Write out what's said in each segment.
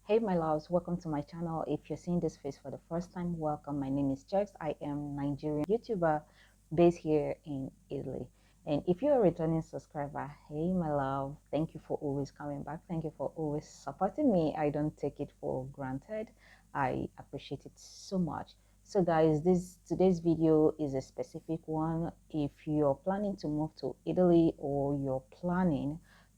Hey my loves, welcome to my channel. If you're seeing this face for the first time, welcome. My name is Jex. I am Nigerian YouTuber based here in Italy. And if you're a returning subscriber, hey my love, thank you for always coming back. Thank you for always supporting me. I don't take it for granted. I appreciate it so much. So guys, today's video is a specific one. If you're planning to move to Italy or you're planning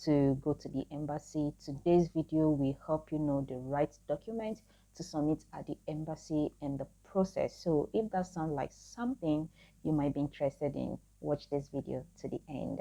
to go to the embassy, today's video will help you know the right document to submit at the embassy and the process. So if that sounds like something you might be interested in, watch this video to the end.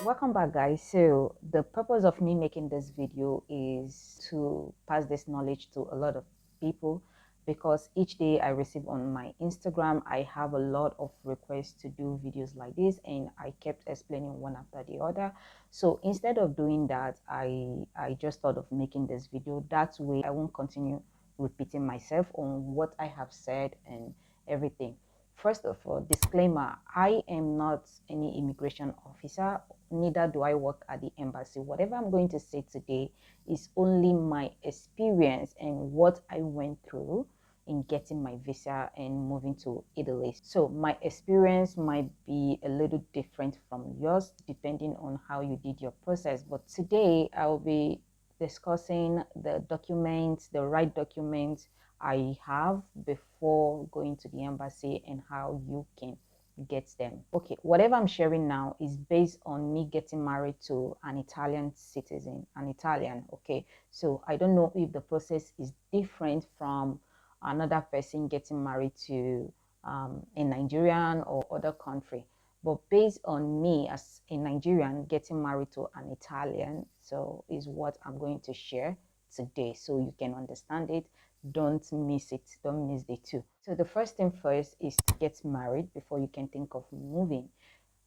Welcome back guys. So the purpose of me making this video is to pass this knowledge to a lot of people, because each day I receive on my Instagram, I have a lot of requests to do videos like this, and I kept explaining one after the other. So instead of doing that, I just thought of making this video. That way I won't continue repeating myself on what I have said and everything. First of all, disclaimer, I am not any immigration officer, neither do I work at the embassy. Whatever I'm going to say today is only my experience and what I went through in getting my visa and moving to Italy. So my experience might be a little different from yours depending on how you did your process. But today I'll be discussing the documents, the right documents I have before going to the embassy and how you can get them. Okay, whatever I'm sharing now is based on me getting married to an Italian citizen, an Italian. Okay, so I don't know if the process is different from another person getting married to a Nigerian or other country, but based on me as a Nigerian getting married to an Italian, so is what I'm going to share today so you can understand it. Don't miss it, don't miss the two. So the first thing first is to get married before you can think of moving.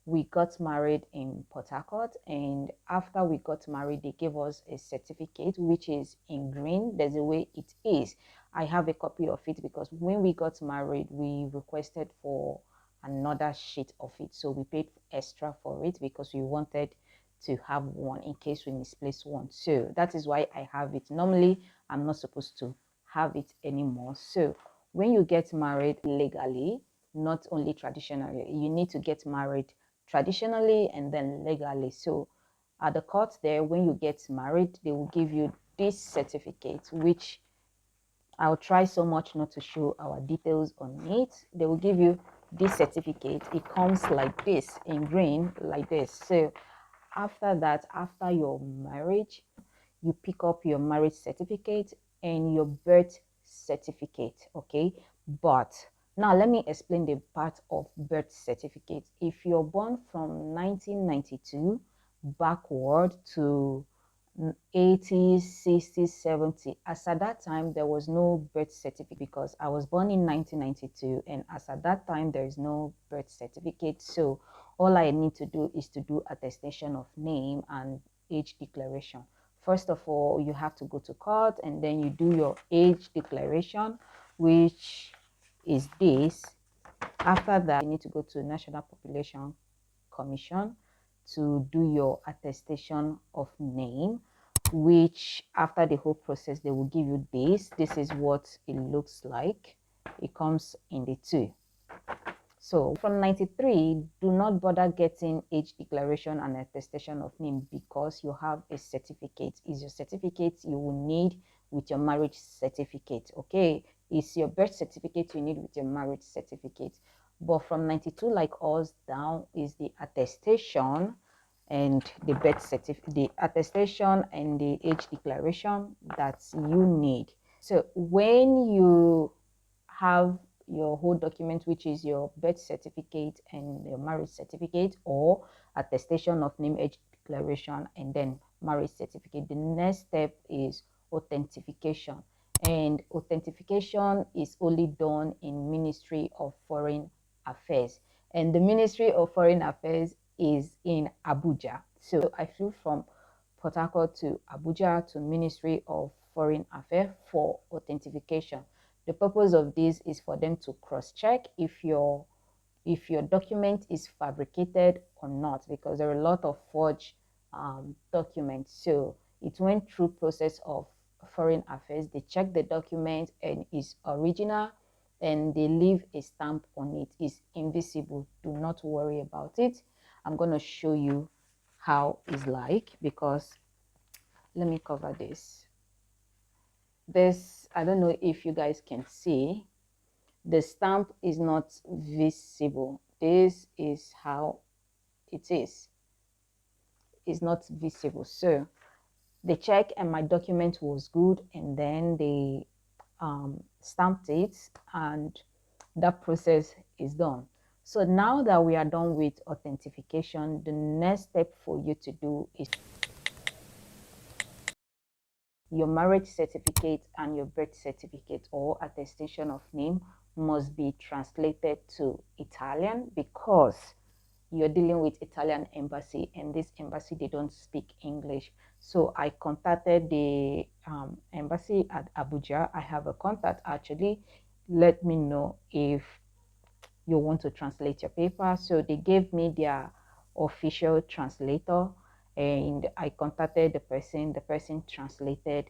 We got married in Port Harcourt, and after we got married they gave us a certificate which is in green. There's a way it is. I have a copy of it because when we got married we requested for another sheet of it, so we paid extra for it because we wanted to have one in case we misplace one. So that is why I have it. Normally I'm not supposed to have it anymore. So when you get married legally, not only traditionally, you need to get married traditionally and then legally. So at the court there, when you get married, they will give you this certificate, which I'll try so much not to show our details on it. They will give you this certificate. It comes like this in green, like this. So after that, after your marriage, you pick up your marriage certificate and your birth certificate. Okay, but now let me explain the part of birth certificate. If you're born from 1992 backward to 80s, 60s, 70s, as at that time there was no birth certificate because I was born in 1992, and as at that time there is no birth certificate. So all I need to do is to do attestation of name and age declaration. First of all, you have to go to court and then you do your age declaration, which is this. After that, you need to go to National Population Commission to do your attestation of name, which after the whole process they will give you this. This is what it looks like. It comes in the two. So from 93, do not bother getting age declaration and attestation of name because you have a certificate. It's your certificate you will need with your marriage certificate. Okay, it's your birth certificate you need with your marriage certificate. But from 92 like us down is the attestation and the birth certificate, the attestation and the age declaration that you need. So when you have your whole document, which is your birth certificate and your marriage certificate, or attestation of name, age declaration, and then marriage certificate, the next step is authentication. And authentication is only done in Ministry of Foreign Affairs, and the Ministry of Foreign Affairs is in Abuja. So I flew from Port Harcourt to Abuja to Ministry of Foreign Affairs for authentication. The purpose of this is for them to cross-check if your document is fabricated or not, because there are a lot of forged documents. So It went through process of foreign affairs. They check the document and it's original, and they leave a stamp on it. It's invisible. Do not worry about it. I'm going to show you how it's like, because let me cover this. I don't know if you guys can see, the stamp is not visible. This is how it is. It's not visible. So they check and my document was good, and then they stamped it, and that process is done. So now that we are done with authentication, the next step for you to do is your marriage certificate and your birth certificate or attestation of name must be translated to Italian, because you're dealing with Italian embassy, and this embassy, they don't speak English. So I contacted the embassy at Abuja. I have a contact actually. Let me know if you want to translate your paper. So they gave me their official translator, and I contacted the person. The person translated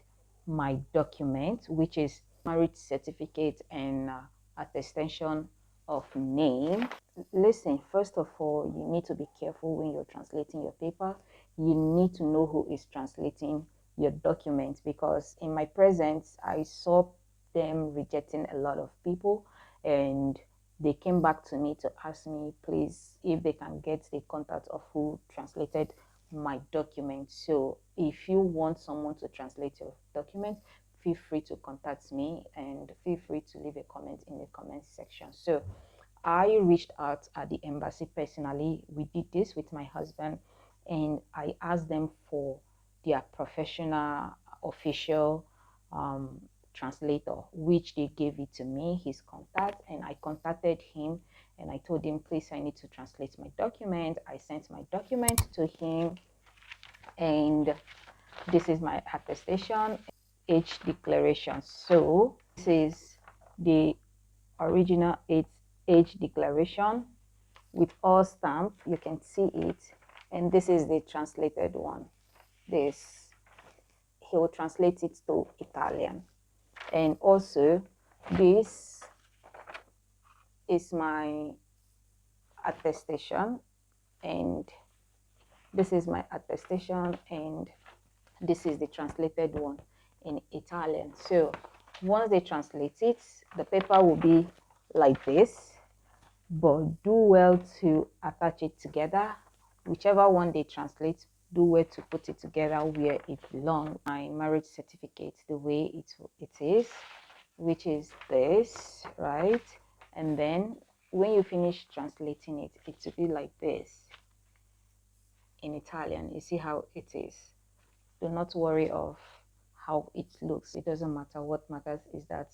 my document, which is marriage certificate and attestation of name. Listen, first of all, you need to be careful when you're translating your paper. You need to know who is translating your document, because in my presence, I saw them rejecting a lot of people, and they came back to me to ask me, please, if they can get the contact of who translated my document. So if you want someone to translate your document, feel free to contact me, and feel free to leave a comment in the comment section. So I reached out at the embassy personally. We did this with my husband, and I asked them for their professional official um, translator, which they gave it to me, his contact, and I contacted him, and I told him, please, I need to translate my document. I sent my document to him, and this is my attestation, age declaration. So this is the original age declaration with all stamp. You can see it, and this is the translated one. This, he will translate it to Italian. And also this is my attestation, and this is my attestation, and this is the translated one in Italian. So once they translate it, the paper will be like this, but do well to attach it together. Whichever one they translate, do well to put it together where it belongs. My marriage certificate, the way it is, which is this, right? And then when you finish translating it, it will be like this in Italian. You see how it is. Do not worry of how it looks. It doesn't matter. What matters is that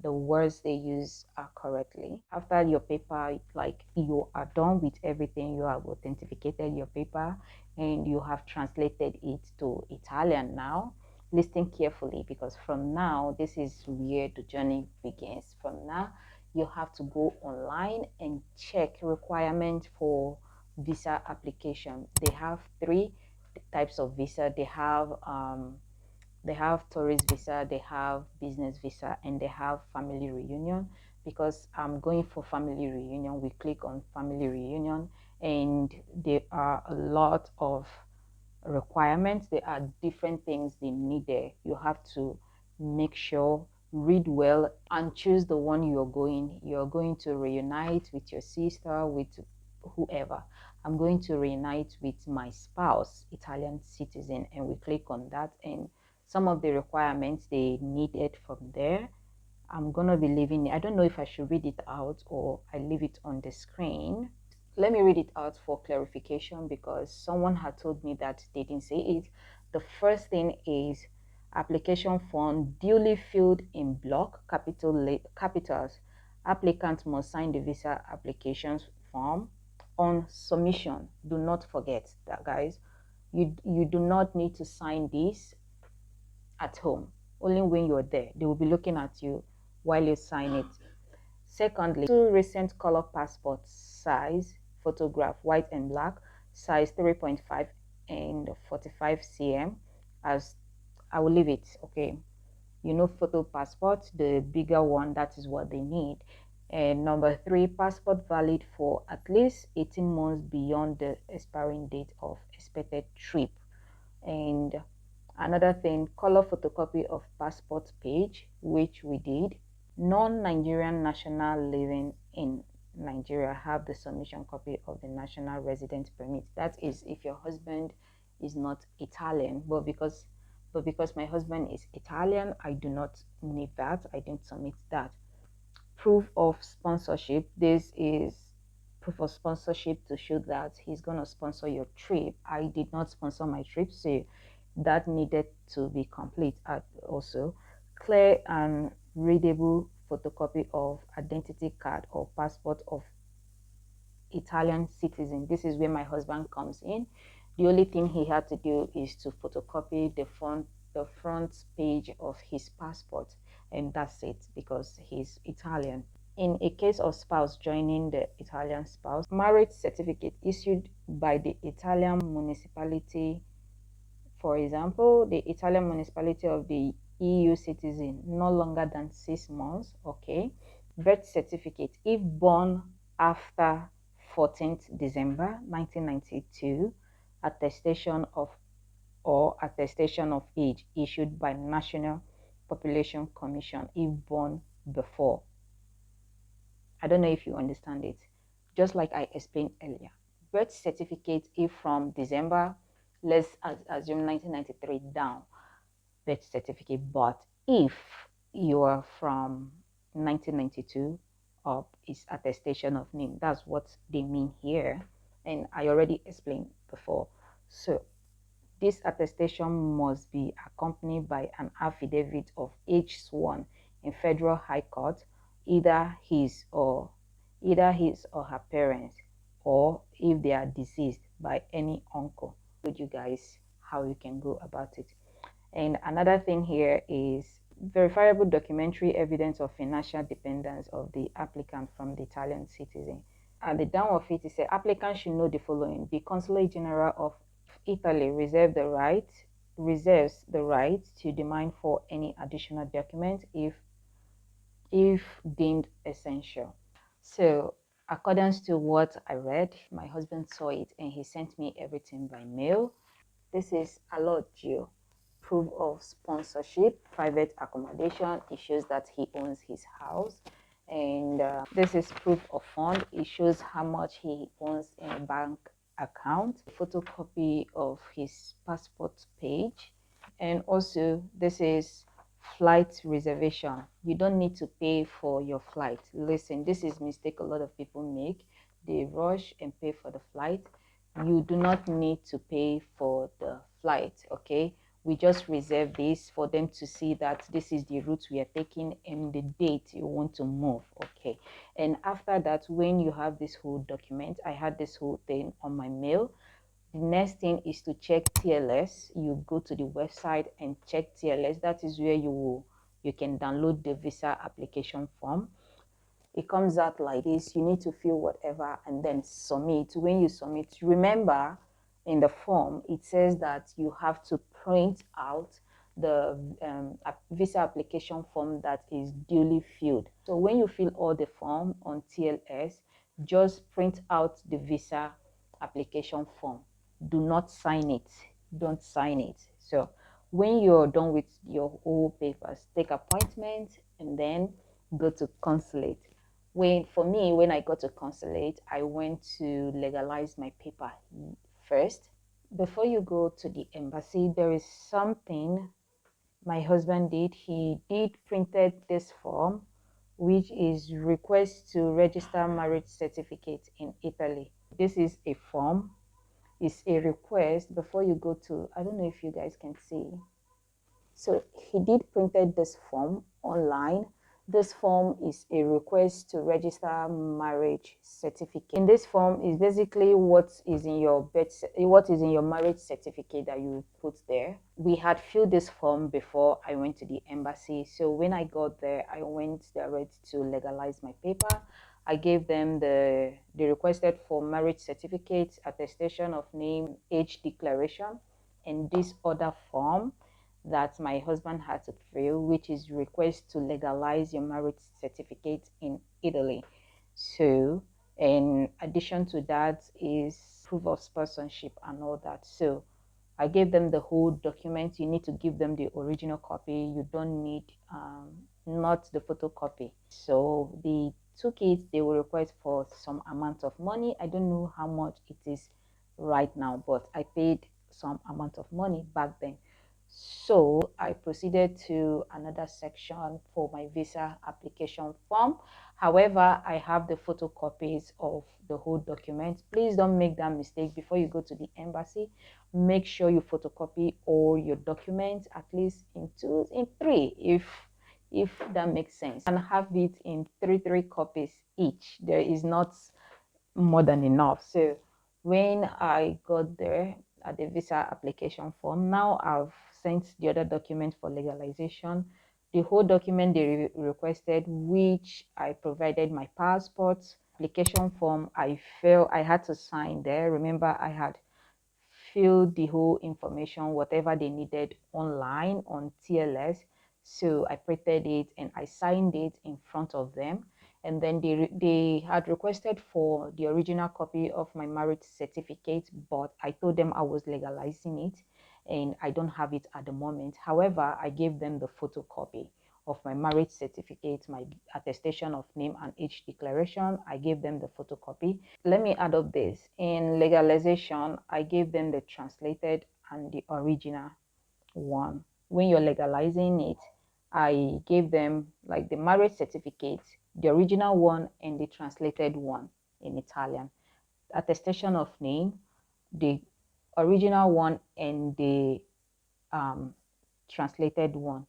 the words they use are correctly. After your paper, like you are done with everything, you have authenticated your paper and you have translated it to Italian now. Listen carefully, because from now, this is where the journey begins. From now, you have to go online and check requirements for visa application. They have three types of visa. They have tourist visa, they have business visa, and they have family reunion. Because I'm going for family reunion, we click on family reunion, and there are a lot of requirements. There are different things they need there. You have to make sure, read well, and choose the one you're going to reunite with your sister, with whoever. I'm going to reunite with my spouse, Italian citizen, and we click on that, and some of the requirements they needed from there, I'm gonna be leaving it. I don't know if I should read it out or I leave it on the screen. Let me read it out for clarification, because someone had told me that they didn't say it. The first thing is application form duly filled in block, capitals. Applicant must sign the visa application form on submission. Do not forget that, guys. You do not need to sign this at home. Only when you're there. They will be looking at you while you sign it. Secondly, two recent color passport size photograph, white and black, size 3.5 and 45 cm, as I will leave it. Okay, you know, photo passport, the bigger one, that is what they need. And number three, passport valid for at least 18 months beyond the expiring date of expected trip. And another thing, color photocopy of passport page, which we did. Non-Nigerian national living in Nigeria have the submission copy of the national residence permit. That is if your husband is not Italian, but because my husband is Italian, I do not need that. I didn't submit that. Proof of sponsorship. This is proof of sponsorship to show that he's going to sponsor your trip. I did not sponsor my trip, so that needed to be complete. Also, clear and readable photocopy of identity card or passport of Italian citizen. This is where my husband comes in. The only thing he had to do is to photocopy the front page of his passport, and that's it, because he's Italian. In a case of spouse joining the Italian spouse, marriage certificate issued by the Italian municipality. For example, the Italian municipality of the EU citizen no longer than 6 months. Okay. Birth certificate if born after 14th December 1992. Attestation of attestation of age issued by National Population Commission if born before. I don't know if you understand it. Just like I explained earlier, birth certificate if from December, let's assume 1993 down, birth certificate. But if you are from 1992 up, is attestation of name. That's what they mean here, and I already explained before. So this attestation must be accompanied by an affidavit of age sworn in Federal High Court, either his or her parents, or if they are deceased, by any uncle. With you guys how you can go about it. And another thing here is verifiable documentary evidence of financial dependence of the applicant from the Italian citizen. At the down of it, it says applicant should know the following: the Consulate General of Italy reserves the right to demand for any additional document if deemed essential. So according to what I read, my husband saw it and he sent me everything by mail. This is allogio, proof of sponsorship, private accommodation. It shows that he owns his house. And this is proof of fund. It shows how much he owns in a bank account. Photocopy of his passport page. And also, this is flight reservation. You don't need to pay for your flight. Listen, this is mistake a lot of people make. They rush and pay for the flight. You do not need to pay for the flight. Okay, we just reserve this for them to see that this is the route we are taking and the date you want to move. Okay, and after that, when you have this whole document, I had this whole thing on my mail. The next thing is to check TLS. You go to the website and check TLS. That is where you can download the visa application form. It comes out like this. You need to fill whatever and then submit. When you submit, remember in the form it says that you have to print out the visa application form that is duly filled. So when you fill all the form on TLS, just print out the visa application form. Do not sign it. Don't sign it. So when you're done with your whole papers, take appointment and then go to consulate. When I got to consulate, I went to legalize my paper first. Before you go to the embassy, there is something my husband did. He did printed this form, which is request to register marriage certificate in Italy. This is a form. It's a request before you go to, I don't know if you guys can see. So he did printed this form online. This form is a request to register marriage certificate. In this form is basically what is in your marriage certificate that you put there. We had filled this form before I went to the embassy. So when I got there, I went direct to legalize my paper. I gave them the requested for marriage certificate, attestation of name, age declaration, and this other form that my husband had to fill, which is request to legalize your marriage certificate in Italy. So in addition to that is proof of sponsorship and all that. So I gave them the whole document. You need to give them the original copy. You don't need not the photocopy. So they took it. They will request for some amount of money. I don't know how much it is right now, but I paid some amount of money back then. So I proceeded to another section for my visa application form. However, I have the photocopies of the whole document. Please don't make that mistake before you go to the embassy. Make sure you photocopy all your documents, at least in three, if that makes sense, and have it in three copies each. There is not more than enough. So when I got there at the visa application form, now I've sent the other document for legalization. The whole document they requested, which I provided my passport, application form, I had to sign there. Remember, I had filled the whole information, whatever they needed online on TLS. So I printed it and I signed it in front of them. And then they had requested for the original copy of my marriage certificate, but I told them I was legalizing it and I don't have it at the moment. However, I gave them the photocopy of my marriage certificate, my attestation of name and age declaration. I gave them the photocopy. Let me add up this. In legalization, I gave them the translated and the original one. When you're legalizing it, I gave them like the marriage certificate, the original one and the translated one in Italian. Attestation of name, the original one and the translated one.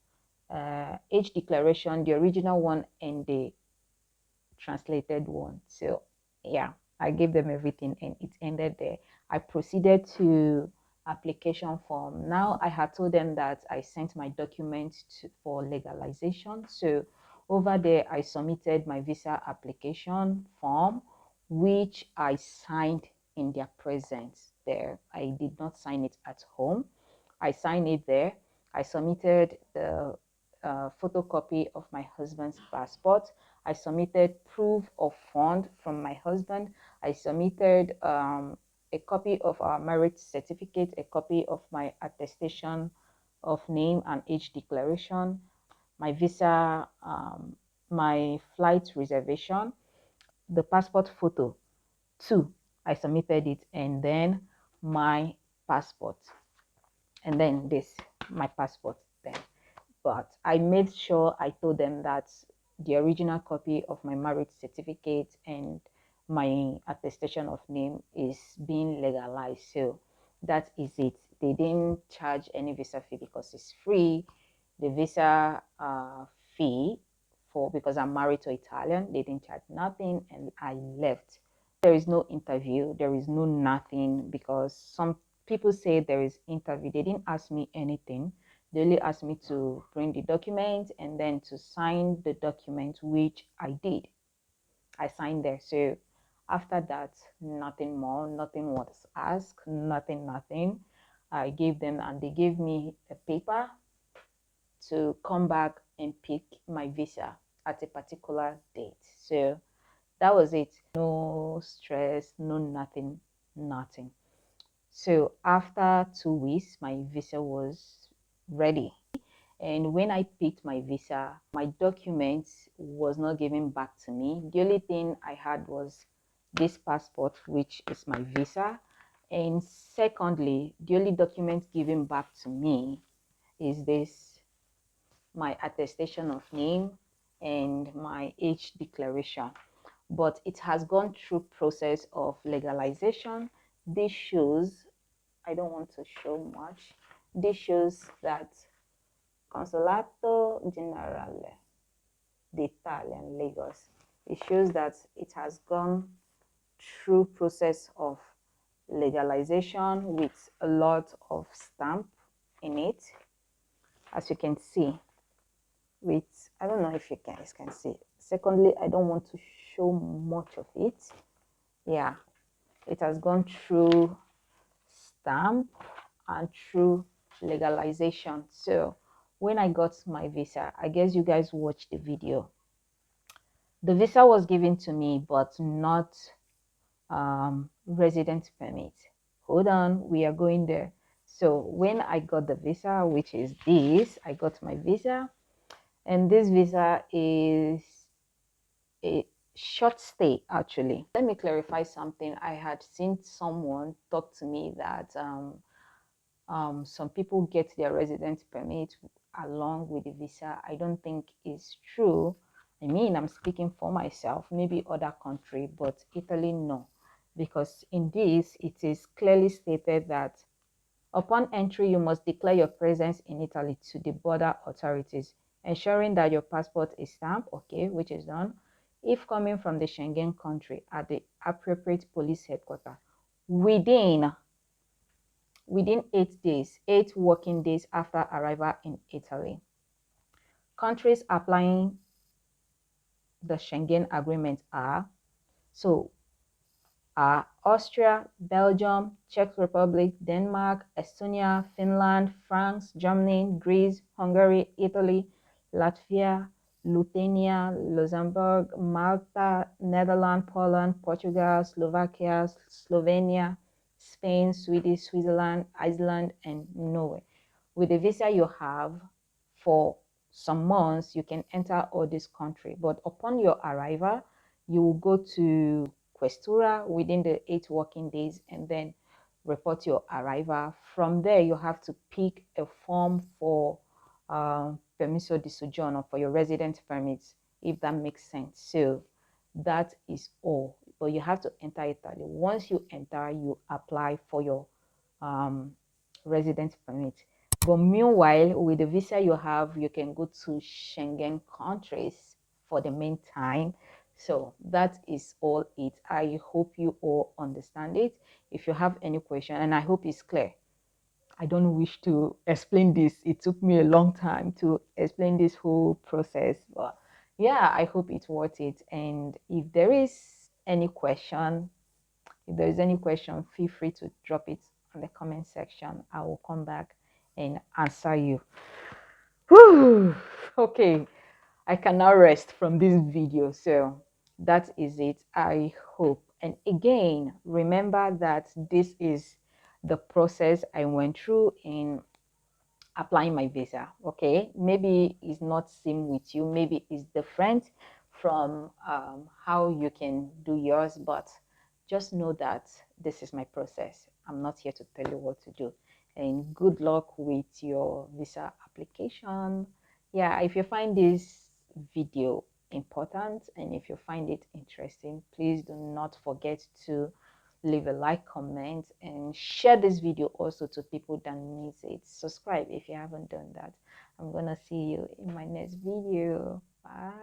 Age declaration, the original one and the translated one. So yeah, I gave them everything and it ended there. I proceeded to application form. Now I had told them that I sent my documents for legalization. So over there, I submitted my visa application form, which I signed in their presence there. I did not sign it at home. I signed it there. I submitted the photocopy of my husband's passport. I submitted proof of fund from my husband. I submitted a copy of our marriage certificate, a copy of my attestation of name and age declaration, my visa, my flight reservation, the passport photo. Two, I submitted it, and then my passport, and then this, my passport then. But I made sure I told them that the original copy of my marriage certificate and my attestation of name is being legalized. So that is it. They didn't charge any visa fee because it's free. The visa fee for, because I'm married to Italian, they didn't charge nothing and I left. There is no interview, there is no nothing, because some people say there is interview. They didn't ask me anything. They only asked me to bring the document and then to sign the document, which I did. I signed there. So after that, nothing more, nothing was asked, nothing. I gave them and they gave me a paper to come back and pick my visa at a particular date. So that was it. No stress, no nothing. So after 2 weeks, my visa was ready. And when I picked my visa, my documents was not given back to me. The only thing I had was this passport, which is my visa. And secondly, the only document given back to me is this, my attestation of name and my age declaration. But it has gone through process of legalization. This shows, I don't want to show much. This shows that Consolato Generale d'Italia in Lagos. It shows that it has gone through process of legalization with a lot of stamp in it, as you can see. With, I don't know if you guys can see. Secondly, I don't want to show much of it. Yeah, it has gone through stamp and true legalization. So when I got my visa, I guess you guys watched the video. The visa was given to me, but not resident permit. Hold on, we are going there. So when I got the visa, which is this, I got my visa, and this visa is a short stay actually. Let me clarify something. I had seen someone talk to me that some people get their residence permit along with the visa. I don't think it's true. I mean, I'm speaking for myself, maybe other country, but Italy, no. Because in this, it is clearly stated that upon entry, you must declare your presence in Italy to the border authorities, ensuring that your passport is stamped, okay, which is done, if coming from the Schengen country at the appropriate police headquarters within 8 days, 8 working days after arrival in Italy. Countries applying the Schengen agreement are Austria, Belgium, Czech Republic, Denmark, Estonia, Finland, France, Germany, Greece, Hungary, Italy, Latvia, Lithuania, Luxembourg, Malta, Netherlands, Poland, Portugal, Slovakia, Slovenia, Spain, Sweden, Switzerland, Iceland, and Norway. With the visa you have for some months, you can enter all these countries. But upon your arrival, you will go to Questura within the 8 working days and then report your arrival. From there, you have to pick a form for permesso di soggiorno, for your residence permits, if that makes sense. So that is all. But you have to enter Italy. Once you enter, you apply for your residence permit. But meanwhile, with the visa you have, you can go to Schengen countries for the meantime. So that is all it. I hope you all understand it. If you have any question, and I hope it's clear. I don't wish to explain this. It took me a long time to explain this whole process. But yeah, I hope it's worth it. And if there is any question, feel free to drop it on the comment section. I will come back and answer you. Whew. Okay, I can now rest from this video. So that is it. I hope. And again, remember that this is the process I went through in applying my visa. Okay, maybe it's not same with you, maybe it's different from how you can do yours, but just know that this is my process. I'm not here to tell you what to do. And good luck with your visa application. Yeah, if you find this video important and if you find it interesting, please do not forget to leave a like, comment, and share this video also to people that needs it. Subscribe if you haven't done that. I'm gonna see you in my next video. Bye.